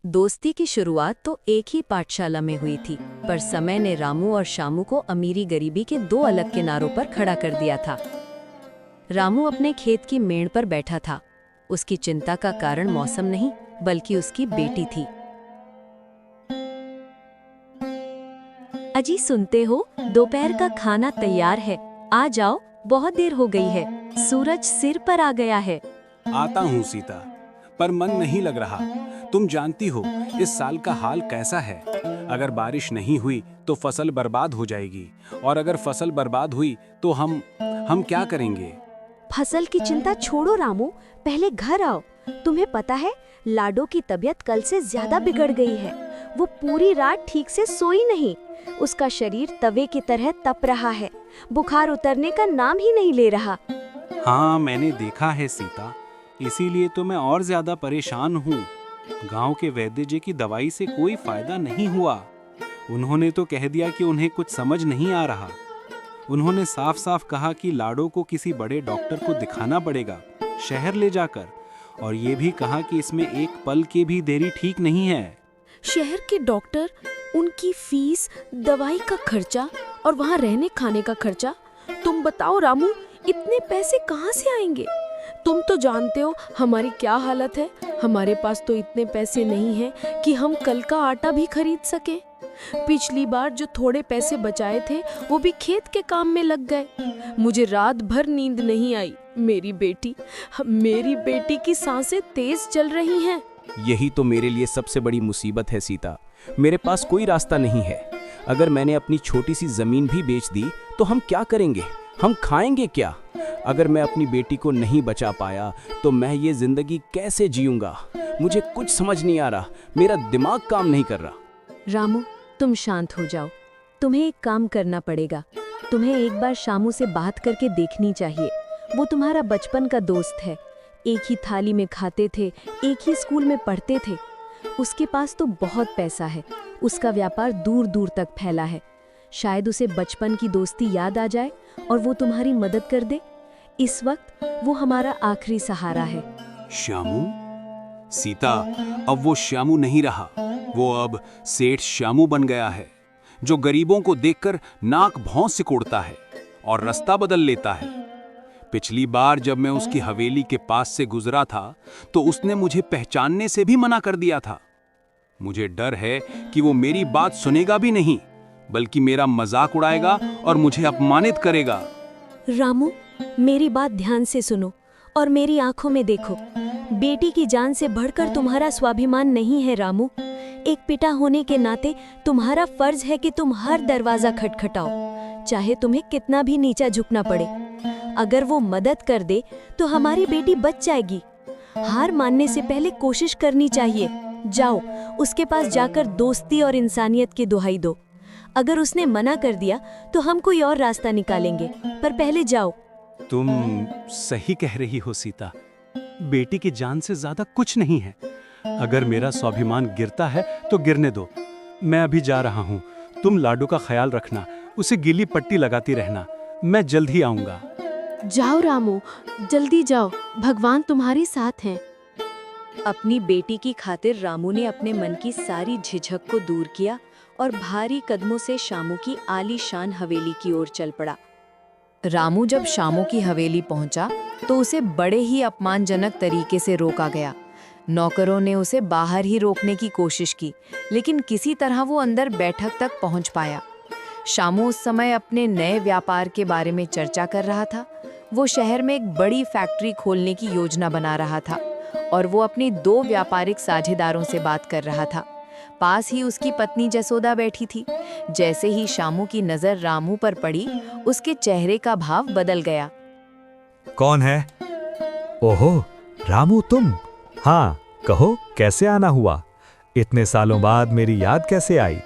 दोस्ती की शुरुआत तो एक ही पाठशाला में हुई थी, पर समय ने रामू और शामू को अमीरी गरीबी के दो अलग किनारों पर खड़ा कर दिया था। रामू अपने खेत की मेड़ पर बैठा था। उसकी चिंता का कारण मौसम नहीं, बल्कि उसकी बेटी थी। अजी सुनते हो, दोपहर का खाना तैयार है, आ जाओ, बहुत देर हो गई है, सूरज सिर पर आ गया है। आता हूँ सीता, पर मन नहीं लग रहा। तुम जानती हो इस साल का हाल कैसा है। अगर बारिश नहीं हुई तो फसल बर्बाद हो जाएगी, और अगर फसल बर्बाद हुई तो हम क्या करेंगे? फसल की चिंता छोड़ो रामू, पहले घर आओ। तुम्हें पता है, लाडो की तबीयत कल से ज्यादा बिगड़ गई है। वो पूरी रात ठीक से सोई नहीं। उसका शरीर तवे की तरह तप रहा है, बुखार उतरने का नाम ही नहीं ले रहा। हाँ, मैंने देखा है सीता, इसीलिए तो मैं और ज्यादा परेशान हूँ। गांव के वैद्य जी की दवाई से कोई फायदा नहीं हुआ। उन्होंने तो कह दिया कि उन्हें कुछ समझ नहीं आ रहा। उन्होंने साफ साफ कहा कि लाडो को किसी बड़े डॉक्टर को दिखाना पड़ेगा, शहर ले जाकर, और ये भी कहा कि इसमें एक पल की भी देरी ठीक नहीं है। शहर के डॉक्टर, उनकी फीस, दवाई का खर्चा और वहाँ रहने खाने का खर्चा। तुम बताओ रामू, इतने पैसे कहाँ से आएंगे? तुम तो जानते हो हमारी क्या हालत है। हमारे पास तो इतने पैसे नहीं हैं कि हम कल का आटा भी खरीद सके। पिछली बार जो थोड़े पैसे बचाए थे वो भी खेत के काम में लग गए। मुझे रात भर नींद नहीं आई। मेरी बेटी की सांसें तेज चल रही हैं। यही तो मेरे लिए सबसे बड़ी मुसीबत है सीता। मेरे पास कोई रास्ता नहीं है। अगर मैंने अपनी छोटी सी जमीन भी बेच दी तो हम क्या करेंगे? हम खाएंगे क्या? अगर मैं अपनी बेटी को नहीं बचा पाया तो मैं ये जिंदगी कैसे जीऊंगा? मुझे कुछ समझ नहीं आ रहा, मेरा दिमाग काम नहीं कर रहा। रामू, तुम शांत हो जाओ। तुम्हें एक काम करना पड़ेगा। तुम्हें एक बार शामू से बात करके देखनी चाहिए। वो तुम्हारा बचपन का दोस्त है। एक ही थाली में खाते थे, एक ही स्कूल में पढ़ते थे। उसके पास तो बहुत पैसा है। उसका व्यापार दूर दूर तक फैला है। शायद उसे बचपन की दोस्ती याद आ जाए और वो तुम्हारी मदद कर दे। इस वक्त वो हमारा आखिरी सहारा है। श्यामू? सीता, अब वो श्यामू नहीं रहा। वो अब सेठ श्यामू बन गया है, जो गरीबों को देखकर नाक भौं सिकोड़ता है और रास्ता बदल लेता है। पिछली बार जब मैं उसकी हवेली के पास से गुजरा था तो उसने मुझे पहचानने से भी मना कर दिया था। मुझे डर है कि वो मेरी बात सुनेगा भी नहीं, बल्कि मेरा मजाक उड़ाएगा और मुझे अपमानित करेगा। रामू, मेरी बात ध्यान से सुनो और मेरी आंखों में देखो। बेटी की जान से बढ़कर तुम्हारा स्वाभिमान नहीं है रामू। एक पिता होने के नाते तुम्हारा फर्ज है कि तुम हर दरवाजा खटखटाओ, चाहे तुम्हें कितना भी नीचा झुकना पड़े। अगर वो मदद कर दे तो हमारी बेटी बच जाएगी। हार मानने से पहले कोशिश करनी चाहिए। जाओ, उसके पास जाकर दोस्ती और इंसानियत की दुहाई दो। अगर उसने मना कर दिया तो हम कोई और रास्ता निकालेंगे, पर पहले जाओ। तुम सही कह रही हो सीता। बेटी की जान से ज्यादा कुछ नहीं है। अगर मेरा स्वाभिमान गिरता है तो गिरने दो। मैं अभी जा रहा हूँ। तुम लाडो का ख्याल रखना, उसे गीली पट्टी लगाती रहना। मैं जल्द ही आऊंगा। जाओ रामू, जल्दी जाओ, भगवान तुम्हारे साथ हैं। अपनी बेटी की खातिर रामू ने अपने मन की सारी झिझक को दूर किया और भारी कदमों से शामू की आलीशान हवेली की ओर चल पड़ा। रामू जब शामू की हवेली पहुंचा तो उसे बड़े ही अपमानजनक तरीके से रोका गया। नौकरों ने उसे बाहर ही रोकने की कोशिश की, लेकिन किसी तरह वो अंदर बैठक तक पहुंच पाया। शामू उस समय अपने नए व्यापार के बारे में चर्चा कर रहा था। वो शहर में एक बड़ी फैक्ट्री खोलने की योजना बना रहा था और वो अपनी दो व्यापारिक साझेदारों से बात कर रहा था। पास ही उसकी पत्नी जसोदा बैठी थी। जैसे ही शामू की नजर रामू पर पड़ी, उसके चेहरे का भाव बदल गया। कौन है? ओहो, रामू तुम? हाँ, कहो कैसे आना हुआ? इतने सालों बाद मेरी याद कैसे आई?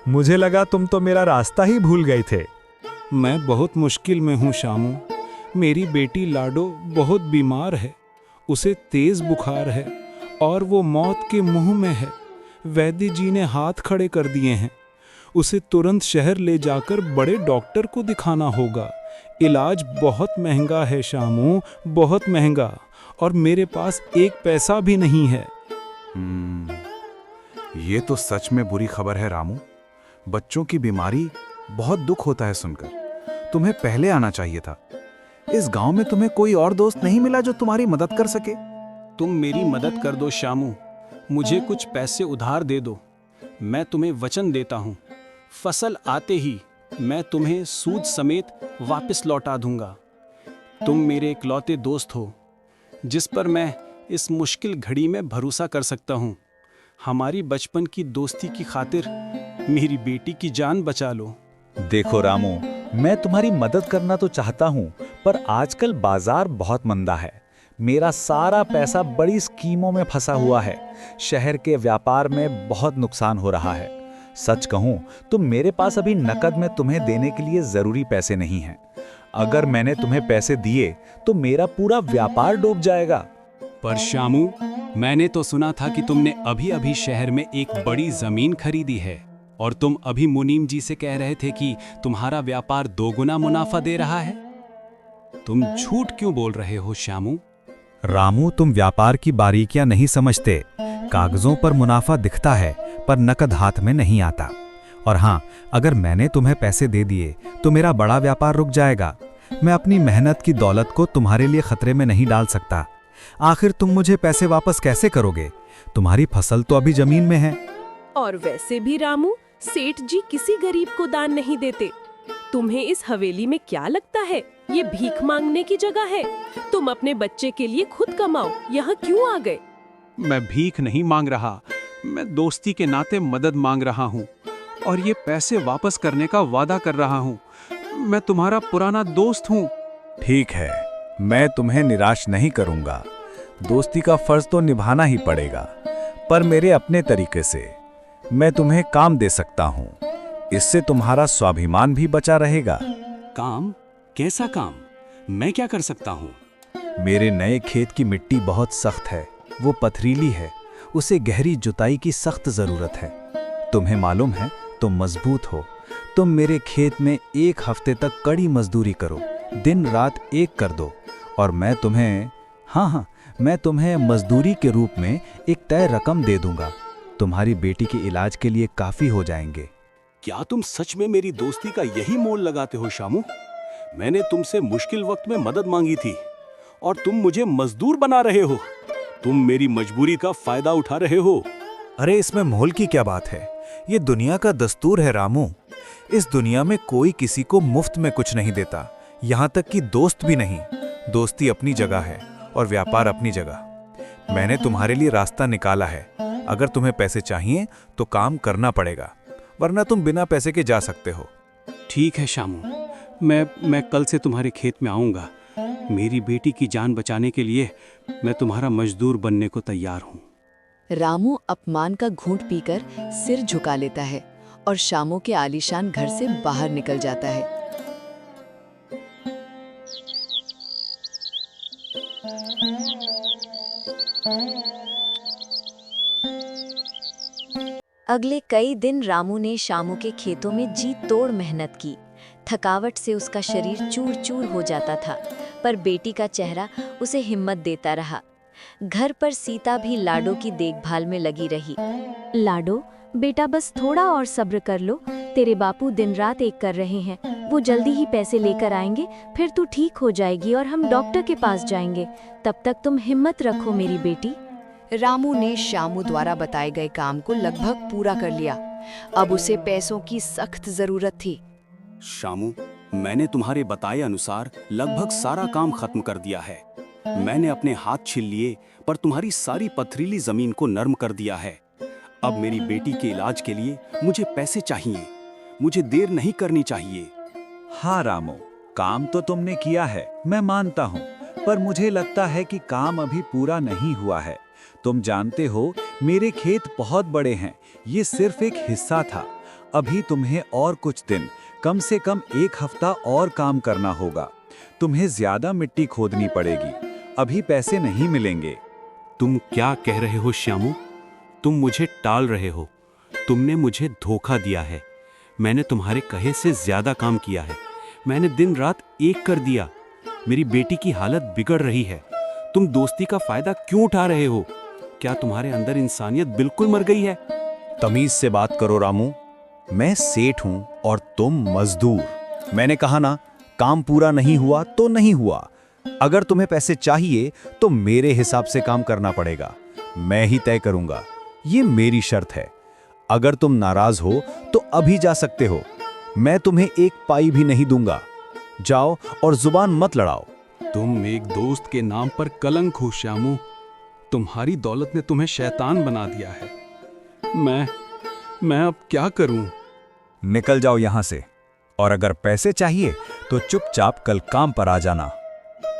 मुझे लगा तुम तो मेरा रास्ता ही भूल गए थे। मैं बहुत मुश्किल में हूँ शामू। मेरी बेटी लाडो बहुत बीमार है। उसे तेज बुखार है और वो मौत के मुंह में है। वैद्य जी ने हाथ खड़े कर दिए हैं। उसे तुरंत शहर ले जाकर बड़े डॉक्टर को दिखाना होगा। इलाज बहुत महंगा है शामू, बहुत महंगा, और मेरे पास एक पैसा भी नहीं है। ये तो सच में बुरी खबर है रामू। बच्चों की बीमारी बहुत दुख होता है सुनकर। तुम्हें पहले आना चाहिए था। इस गांव में तुम्हें कोई और दोस्त नहीं मिला जो तुम्हारी मदद कर सके? तुम मेरी मदद कर दो श्यामू, मुझे कुछ पैसे उधार दे दो। मैं तुम्हें वचन देता हूँ, फसल आते ही मैं तुम्हें सूद समेत वापस लौटा दूंगा। तुम मेरे इकलौते दोस्त हो जिस पर मैं इस मुश्किल घड़ी में भरोसा कर सकता हूँ। हमारी बचपन की दोस्ती की खातिर मेरी बेटी की जान बचा लो। देखो रामू, मैं तुम्हारी मदद करना तो चाहता हूँ, पर आजकल बाजार बहुत मंदा है। मेरा सारा पैसा बड़ी स्कीमों में फंसा हुआ है। शहर के व्यापार में बहुत नुकसान हो रहा है। सच कहूँ तो मेरे पास अभी नकद में तुम्हें देने के लिए जरूरी पैसे नहीं हैं। अगर मैंने तुम्हें पैसे दिए तो मेरा पूरा व्यापार डूब जाएगा। पर श्यामू, मैंने तो सुना था कि तुमने अभी अभी शहर में एक बड़ी जमीन खरीदी है और तुम अभी मुनीम जी से कह रहे थे कि तुम्हारा व्यापार 2 गुना मुनाफा दे रहा है। तुम झूठ क्यों बोल रहे हो श्यामू? रामू, तुम व्यापार की बारीकियां नहीं समझते। कागजों पर मुनाफा दिखता है पर नकद हाथ में नहीं आता। और हाँ, अगर मैंने तुम्हें पैसे दे दिए तो मेरा बड़ा व्यापार रुक जाएगा। मैं अपनी मेहनत की दौलत को तुम्हारे लिए खतरे में नहीं डाल सकता। आखिर तुम मुझे पैसे वापस कैसे करोगे? तुम्हारी फसल तो अभी जमीन में है। और वैसे भी रामू, सेठ जी किसी गरीब को दान नहीं देते। तुम्हें इस हवेली में क्या लगता है ये भीख मांगने की जगह है? तुम अपने बच्चे के लिए खुद कमाओ, यहाँ क्यों आ गए? मैं भीख नहीं मांग रहा, मैं दोस्ती के नाते मदद मांग रहा हूँ और ये पैसे वापस करने का वादा कर रहा हूँ। मैं तुम्हारा पुराना दोस्त हूँ। ठीक है, मैं तुम्हें निराश नहीं करूंगा। दोस्ती का फर्ज तो निभाना ही पड़ेगा, पर मेरे अपने तरीके से। मैं तुम्हें काम दे सकता हूँ, इससे तुम्हारा स्वाभिमान भी बचा रहेगा। काम? कैसा काम? मैं क्या कर सकता हूँ? मेरे नए खेत की मिट्टी बहुत सख्त है, वो पथरीली है, उसे गहरी जुताई की सख्त जरूरत है। तुम्हें मालूम है तुम मजबूत हो। तुम मेरे खेत में 1 हफ्ते तक कड़ी मजदूरी करो, दिन रात एक कर दो, और मैं तुम्हें मजदूरी के रूप में एक तय रकम दे दूंगा। तुम्हारी बेटी के इलाज के लिए काफी हो जाएंगे। क्या तुम सच में मेरी दोस्ती का यही मोल लगाते हो श्यामू? मैंने तुमसे मुश्किल वक्त में मदद मांगी थी और तुम मुझे मजदूर बना रहे हो। तुम मेरी मजबूरी का फायदा उठा रहे हो। अरे इसमें मोल की क्या बात है? ये दुनिया का दस्तूर है रामू। इस दुनिया में कोई किसी को मुफ्त में कुछ नहीं देता, यहाँ तक कि दोस्त भी नहीं। दोस्ती अपनी जगह है और व्यापार अपनी जगह। मैंने तुम्हारे लिए रास्ता निकाला है। अगर तुम्हें पैसे चाहिए तो काम करना पड़ेगा, वरना तुम बिना पैसे के जा सकते हो। ठीक है श्यामू, मैं कल से तुम्हारे खेत में आऊंगा। मेरी बेटी की जान बचाने के लिए मैं तुम्हारा मजदूर बनने को तैयार हूँ। रामू अपमान का घूंट पीकर सिर झुका लेता है और शामू के आलीशान घर से बाहर निकल जाता है। अगले कई दिन रामू ने शामू के खेतों में जी तोड़ मेहनत की। थकावट से उसका शरीर चूर चूर हो जाता था, पर बेटी का चेहरा उसे हिम्मत देता रहा। घर पर सीता भी लाडो की देखभाल में लगी रही। लाडो, बेटा बस थोड़ा और सब्र कर लो। तेरे बापू दिन रात एक कर रहे हैं, वो जल्दी ही पैसे लेकर आएंगे, फिर तू ठीक हो जाएगी और हम डॉक्टर के पास जाएंगे। तब तक तुम हिम्मत रखो मेरी बेटी। रामू ने शामू द्वारा बताए गए काम को लगभग पूरा कर लिया। अब उसे पैसों की सख्त जरूरत थी। शामू, मैंने तुम्हारे बताए अनुसार लगभग सारा काम खत्म कर दिया है। मैंने अपने हाथ छील लिए, पर तुम्हारी सारी पथरीली जमीन को नर्म कर दिया है। अब मेरी बेटी के इलाज के लिए मुझे पैसे चाहिए। मुझे देर नहीं करनी चाहिए। हाँ रामू, काम तो तुमने किया है, मैं मानता हूँ, पर मुझे लगता है कि काम अभी पूरा नहीं हुआ है। तुम जानते हो मेरे खेत बहुत बड़े हैं, ये सिर्फ एक हिस्सा था। अभी तुम्हें और कुछ दिन, कम से कम 1 हफ्ता और काम करना होगा। तुम्हें ज्यादा मिट्टी खोदनी पड़ेगी, अभी पैसे नहीं मिलेंगे। तुम क्या कह रहे हो श्यामू? तुम मुझे टाल रहे हो। तुमने मुझे धोखा दिया है। मैंने तुम्हारे कहे से ज्यादा काम किया है। मैंने दिन रात एक कर दिया। मेरी बेटी की हालत बिगड़ रही है। तुम दोस्ती का फायदा क्यों उठा रहे हो? क्या तुम्हारे अंदर इंसानियत बिल्कुल मर गई है? तमीज से बात करो रामू। मैं सेठ हूं और तुम मजदूर। मैंने कहा ना, काम पूरा नहीं हुआ तो नहीं हुआ। अगर तुम्हें पैसे चाहिए तो मेरे हिसाब से काम करना पड़ेगा। मैं ही तय करूंगा, ये मेरी शर्त है। अगर तुम नाराज हो तो अभी जा सकते हो, मैं तुम्हें एक पाई भी नहीं दूंगा। जाओ और जुबान मत लड़ाओ। तुम एक दोस्त के नाम पर कलंक हो श्यामू। तुम्हारी दौलत ने तुम्हें शैतान बना दिया है। मैं अब क्या करूं? निकल जाओ यहां से, और अगर पैसे चाहिए तो चुपचाप कल काम पर आ जाना।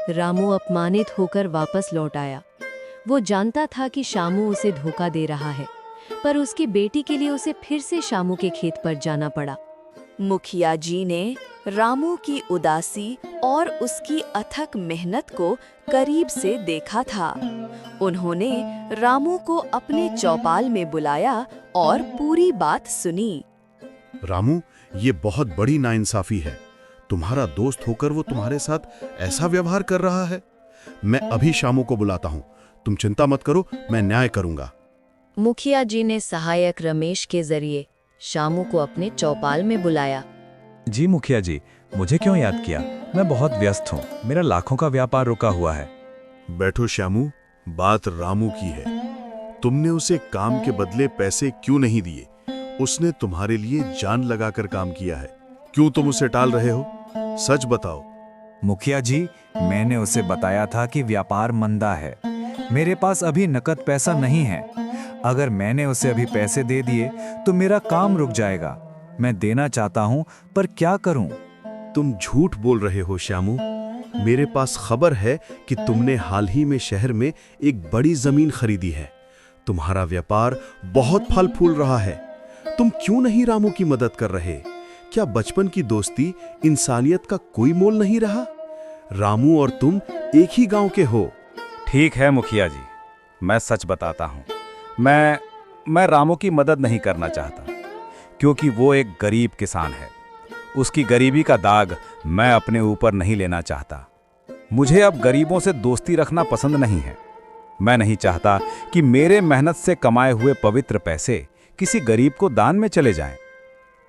रामू अपमानित होकर वापस लौट आया। वो जानता था कि शामू उसे धोखा दे रहा है, पर उसकी बेटी के लिए उसे फिर से शामू के खेत पर जाना पड़ा। मुखिया जी ने रामू की उदासी और उसकी अथक मेहनत को करीब से देखा था। उन्होंने रामू को अपने चौपाल में बुलाया और पूरी बात सुनी। रामू, ये बहुत बड़ी नाइंसाफी है। तुम्हारा दोस्त होकर वो तुम्हारे साथ ऐसा व्यवहार कर रहा है। मैं अभी शामू को बुलाता हूँ। तुम चिंता मत करो, मैं न्याय करूंगा। मुखिया जी ने सहायक रमेश के जरिए शामू को अपने चौपाल में बुलाया। जी मुखिया जी, मुझे क्यों याद किया? मैं बहुत व्यस्त हूँ, मेरा लाखों का व्यापार रुका हुआ है। बैठो श्यामू, बात रामू की है। तुमने उसे काम के बदले पैसे क्यों नहीं दिए? उसने तुम्हारे लिए जान लगाकर काम किया है। क्यों तुम उसे टाल रहे हो? सच बताओ। मुखिया जी, मैंने उसे बताया था कि व्यापार मंदा है, मेरे पास अभी नकद पैसा नहीं है। अगर मैंने उसे अभी पैसे दे दिए तो मेरा काम रुक जाएगा। मैं देना चाहता हूं, पर क्या करूं? तुम झूठ बोल रहे हो श्यामू। मेरे पास खबर है कि तुमने हाल ही में शहर में एक बड़ी जमीन खरीदी है। तुम्हारा व्यापार बहुत फल फूल रहा है। तुम क्यों नहीं रामू की मदद कर रहे? क्या बचपन की दोस्ती, इंसानियत का कोई मोल नहीं रहा? रामू और तुम एक ही गांव के हो। ठीक है मुखिया जी, मैं सच बताता हूं। मैं रामू की मदद नहीं करना चाहता, क्योंकि वो एक गरीब किसान है। उसकी गरीबी का दाग मैं अपने ऊपर नहीं लेना चाहता। मुझे अब गरीबों से दोस्ती रखना पसंद नहीं है। मैं नहीं चाहता कि मेरे मेहनत से कमाए हुए पवित्र पैसे किसी गरीब को दान में चले जाएं।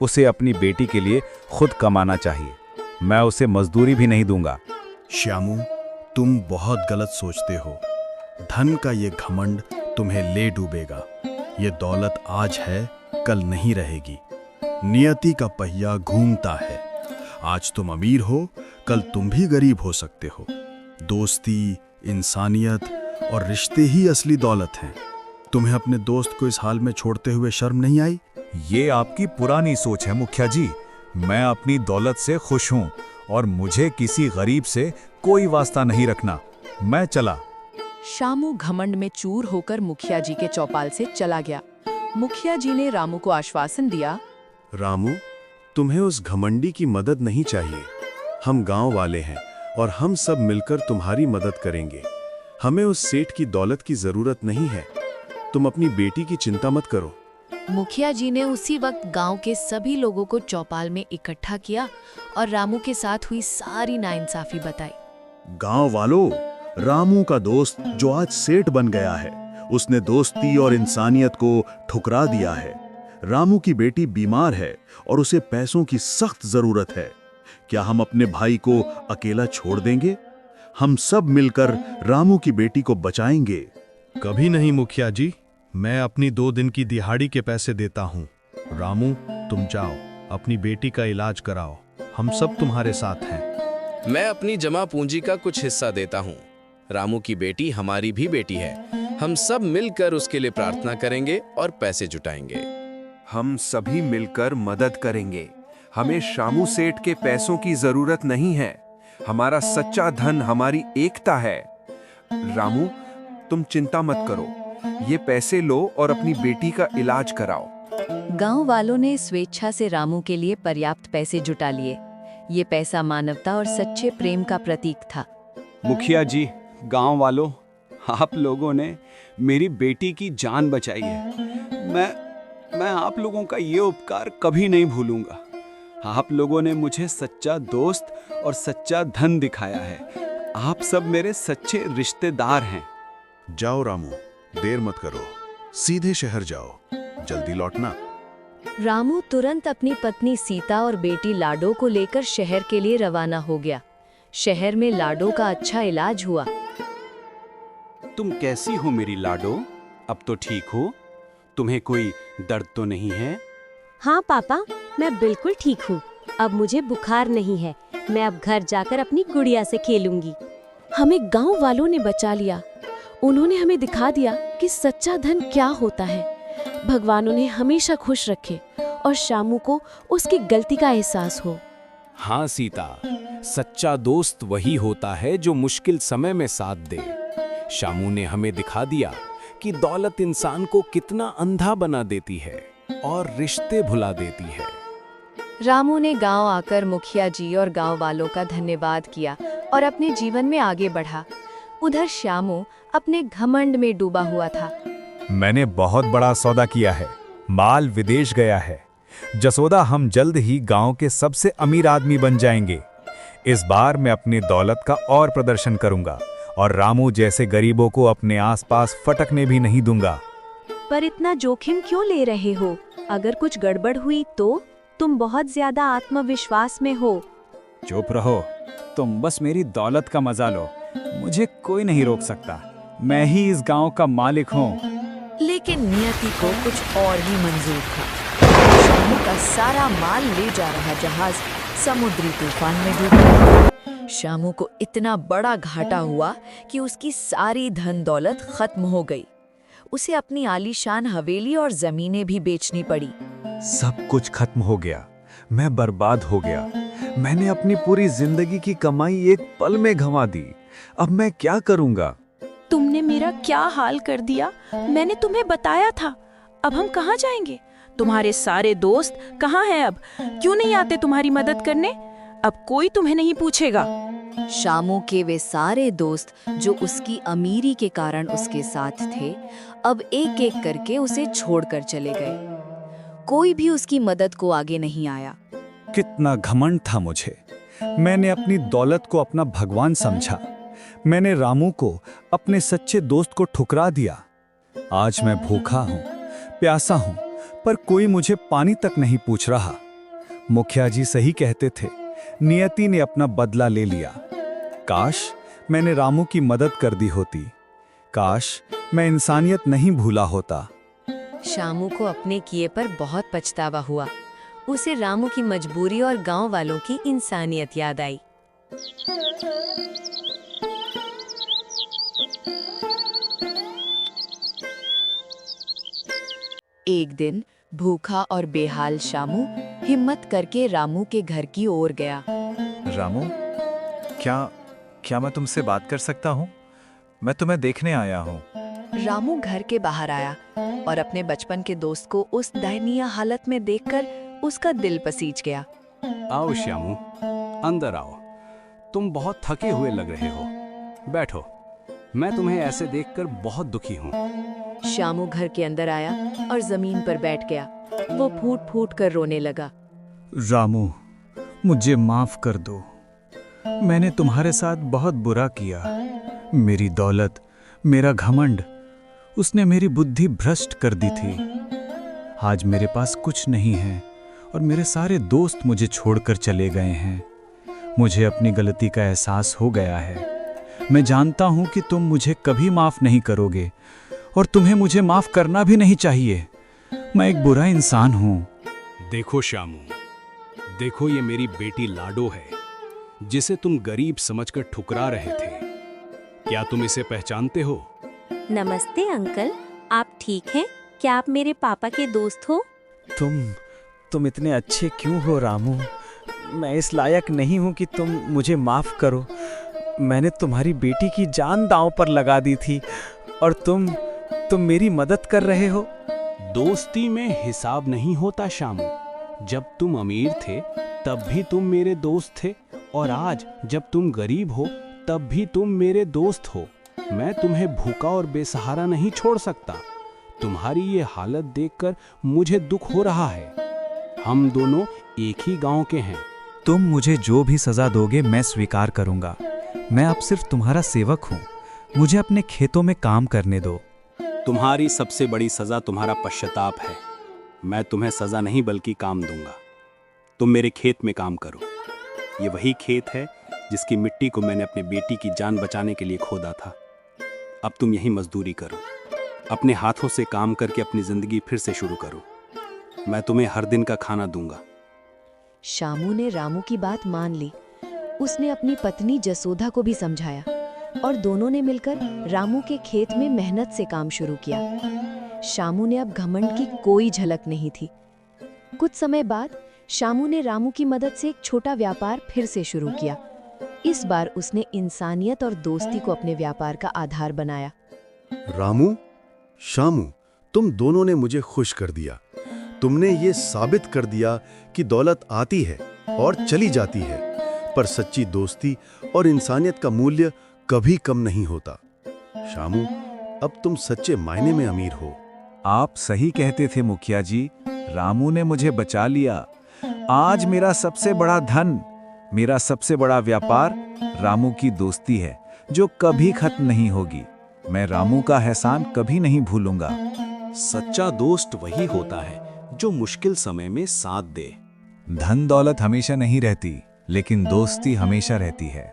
उसे अपनी बेटी के लिए खुद कमाना चाहिए। मैं उसे मजदूरी भी नहीं दूंगा। श्यामू, तुम बहुत गलत सोचते हो। धन का ये घमंड तुम्हें ले डूबेगा। ये दौलत आज है, कल नहीं रहेगी। नियति का पहिया घूमता है। आज तुम अमीर हो, कल तुम भी गरीब हो सकते हो। दोस्ती, इंसानियत और रिश्ते ही असली दौलत हैं। तुम्हें अपने दोस्त को इस हाल में छोड़ते हुए शर्म नहीं आई? ये आपकी पुरानी सोच है मुखिया जी। मैं अपनी दौलत से खुश हूं और मुझे किसी गरीब से कोई वास्ता नहीं रखना। मैं चला। शामू घमंड में चूर होकर मुखिया जी के चौपाल से चला गया। मुखिया जी ने रामू को आश्वासन दिया, रामू, तुम्हें उस घमंडी की मदद नहीं चाहिए। हम गांव वाले हैं और हम सब मिलकर तुम्हारी मदद करेंगे। हमें उस सेठ की दौलत की जरूरत नहीं है। तुम अपनी बेटी की चिंता मत करो। मुखिया जी ने उसी वक्त गांव के सभी लोगों को चौपाल में इकट्ठा किया और रामू के साथ हुई सारी नाइंसाफी बताई। गांव वालों, रामू का दोस्त जो आज सेठ बन गया है, उसने दोस्ती और इंसानियत को ठुकरा दिया है। रामू की बेटी बीमार है और उसे पैसों की सख्त जरूरत है। क्या हम अपने भाई को अकेला छोड़ देंगे? हम सब मिलकर रामू की बेटी को बचाएंगे। कभी नहीं मुखिया जी, मैं अपनी 2 दिन की दिहाड़ी के पैसे देता हूँ। रामू, तुम जाओ, अपनी बेटी का इलाज कराओ। हम सब तुम्हारे साथ हैं। मैं अपनी जमा पूंजी का कुछ हिस्सा देता हूँ। रामू की बेटी हमारी भी बेटी है। हम सब मिलकर उसके लिए प्रार्थना करेंगे और पैसे जुटाएंगे। हम सभी मिलकर मदद करेंगे। हमें शामू सेठ के पैसों की जरूरत नहीं है। हमारा सच्चा धन हमारी एकता है। रामू, तुम चिंता मत करो। ये पैसे लो और अपनी बेटी का इलाज कराओ। गांव वालों ने स्वेच्छा से रामू के लिए पर्याप्त पैसे जुटा लिए। ये पैसा मानवता और सच्चे प्रेम का प्रतीक था। मुखिया जी, गांव वालों, आप लोगों ने मेरी बेटी की जान बचाई है। मैं आप लोगों का ये उपकार कभी नहीं भूलूंगा। आप लोगों ने मुझे सच्चा दोस्त और सच्चा धन दिखाया है। आप सब मेरे सच्चे रिश्तेदार हैं। जाओ रामू, देर मत करो। सीधे शहर जाओ। जल्दी लौटना। रामू तुरंत अपनी पत्नी सीता और बेटी लाडो को लेकर शहर के लिए रवाना हो गया। शहर में लाडो का अच्छा इलाज हुआ। तुम कैसी हो मेरी लाडो? अब तो ठीक हो? तुम्हें कोई दर्द तो नहीं है? हाँ पापा, मैं बिल्कुल ठीक हूँ। अब मुझे बुखार नहीं है। मैं अब घर जाकर अपनी गुड़िया से खेलूंगी। हमें गांव वालों ने बचा लिया। उन्होंने हमें दिखा दिया कि सच्चा धन क्या होता है। भगवान उन्हें हमेशा खुश रखे और शामू को उसकी गलती का एहसास हो। हाँ सीता, सच्चा दोस्त वही होता है जो मुश्किल समय में साथ दे। शामू ने हमें दिखा दिया कि दौलत इंसान को कितना अंधा बना देती है और रिश्ते भुला देती है। रामू ने गांव आकर मुखिया जी और गांव वालों का धन्यवाद किया और अपने जीवन में आगे बढ़ा। उधर श्यामू अपने घमंड में डूबा हुआ था। मैंने बहुत बड़ा सौदा किया है। माल विदेश गया है। जसोदा, हम जल्द ही गांव के सबसे अमीर आदमी बन जाएंगे। इस बार मैं अपनी दौलत का और प्रदर्शन करूंगा और रामू जैसे गरीबों को अपने आसपास फटकने भी नहीं दूंगा। पर इतना जोखिम क्यों ले रहे हो? अगर कुछ गड़बड़ हुई तो? तुम बहुत ज्यादा आत्मविश्वास में हो। चुप रहो, तुम बस मेरी दौलत का मजा लो। मुझे कोई नहीं रोक सकता। मैं ही इस गांव का मालिक हूँ। लेकिन नियति को कुछ और ही मंजूर था। शामू का सारा माल ले जा रहा जहाज समुद्री तूफान में डूब गया। शामू को इतना बड़ा घाटा हुआ कि उसकी सारी धन दौलत खत्म हो गई। उसे अपनी आलीशान हवेली और जमीनें भी बेचनी पड़ी। सब कुछ खत्म हो गया। मैं बर्बाद हो गया। मैंने अपनी पूरी जिंदगी की कमाई एक पल में गंवा दी। अब मैं क्या करूंगा? तुमने मेरा क्या हाल कर दिया। मैंने तुम्हें बताया था। अब हम कहाँ जाएंगे? तुम्हारे सारे दोस्त कहाँ हैं अब? क्यों नहीं आते तुम्हारी मदद करने? अब कोई तुम्हें नहीं पूछेगा। शामू के वे सारे दोस्त जो उसकी अमीरी के कारण उसके साथ थे, अब एक एक करके उसे छोड़कर चले गए। कोई भी उसकी मदद को आगे नहीं आया। कितना घमंड था मुझे। मैंने अपनी दौलत को अपना भगवान समझा। मैंने रामू को अपने सच्चे दोस्त को ठुकरा दिया। आज मैं भूखा हूँ, प्यासा हूँ, पर कोई मुझे पानी तक नहीं पूछ रहा। मुखिया जी सही कहते थे, नियति ने अपना बदला ले लिया। काश मैंने रामू की मदद कर दी होती। काश मैं इंसानियत नहीं भूला होता। शामू को अपने किए पर बहुत पछतावा हुआ। उसे रामू की मजबूरी और गांव वालों की इंसानियत याद आई। एक दिन भूखा और बेहाल शामू हिम्मत करके रामू के घर की ओर गया। रामू, क्या मैं तुमसे बात कर सकता हूँ? मैं तुम्हें देखने आया हूँ। रामू घर के बाहर आया और अपने बचपन के दोस्त को उस दयनीय हालत में देखकर उसका दिल पसीज गया। आओ श्यामू, अंदर आओ। तुम बहुत थके हुए लग रहे हो। बैठो। मैं तुम्हें ऐसे देखकर बहुत दुखी हूँ। शामू घर के अंदर आया और जमीन पर बैठ गया। वो फूट फूट कर रोने लगा। रामू, मुझे माफ कर दो। मैंने तुम्हारे साथ बहुत बुरा किया। मेरी दौलत, मेरा घमंड, उसने मेरी बुद्धि भ्रष्ट कर दी थी। आज मेरे पास कुछ नहीं है और मेरे सारे दोस्त मुझे छोड़कर चले गए हैं। मुझे अपनी गलती का एहसास हो गया है। मैं जानता हूं कि तुम मुझे कभी माफ नहीं करोगे और तुम्हें मुझे माफ करना भी नहीं चाहिए। मैं एक बुरा इंसान हूं। देखो श्यामू, देखो ये मेरी बेटी लाडो है, जिसे तुम गरीब समझकर ठुकरा रहे थे। क्या तुम इसे पहचानते हो? नमस्ते अंकल, आप ठीक हैं? क्या आप मेरे पापा के दोस्त हो? तुम इतने अच्छे क्यों हो रामू? मैं इस लायक नहीं हूं कि तुम मुझे माफ करो। मैंने तुम्हारी बेटी की जान दांव पर लगा दी थी और तुम मेरी मदद कर रहे हो। दोस्ती में हिसाब नहीं होता श्यामू। जब तुम अमीर थे तब भी तुम मेरे दोस्त थे और आज जब तुम गरीब हो तब भी तुम मेरे दोस्त हो। मैं तुम्हें भूखा और बेसहारा नहीं छोड़ सकता। तुम्हारी ये हालत देखकर मुझे दुख हो रहा है। हम दोनों एक ही गांव के हैं। तुम मुझे जो भी सजा दोगे मैं स्वीकार करूंगा। मैं अब सिर्फ तुम्हारा सेवक हूँ। मुझे अपने खेतों में काम करने दो। तुम्हारी सबसे बड़ी सजा तुम्हारा पश्चाताप है। मैं तुम्हें सजा नहीं बल्कि काम दूंगा। तुम मेरे खेत में काम करो। ये वही खेत है जिसकी मिट्टी को मैंने अपनी बेटी की जान बचाने के लिए खोदा था। अब तुम यही मजदूरी करो, अपने हाथों से काम करके अपनी जिंदगी फिर से शुरू करो। मैं तुम्हें हर दिन का खाना दूंगा। शामू ने रामू की बात मान ली। उसने अपनी पत्नी जसोदा को भी समझाया और दोनों ने मिलकर रामू के खेत में मेहनत से काम शुरू किया। शामू ने अब घमंड की कोई झलक नहीं थी। कुछ समय बाद शामू ने रामू की मदद से एक छोटा व्यापार फिर से शुरू किया। इस बार उसने इंसानियत और दोस्ती को अपने व्यापार का आधार बनाया। रामू, शामू, तुम दोनों ने मुझे खुश कर दिया। तुमने ये साबित कर दिया कि दौलत आती है और चली जाती है, पर सच्ची दोस्ती और इंसानियत का मूल्य कभी कम नहीं होता। शामू, अब तुम सच्चे मायने में अमीर हो। आप सही कहते थे मुखिया जी। रामू ने मुझे बचा लिया। आज मेरा सबसे बड़ा धन, मेरा सबसे बड़ा व्यापार रामू की दोस्ती है, जो कभी खत्म नहीं होगी। मैं रामू का एहसान कभी नहीं भूलूंगा। सच्चा दोस्त वही होता है जो मुश्किल समय में साथ दे। धन दौलत हमेशा नहीं रहती, लेकिन दोस्ती हमेशा रहती है।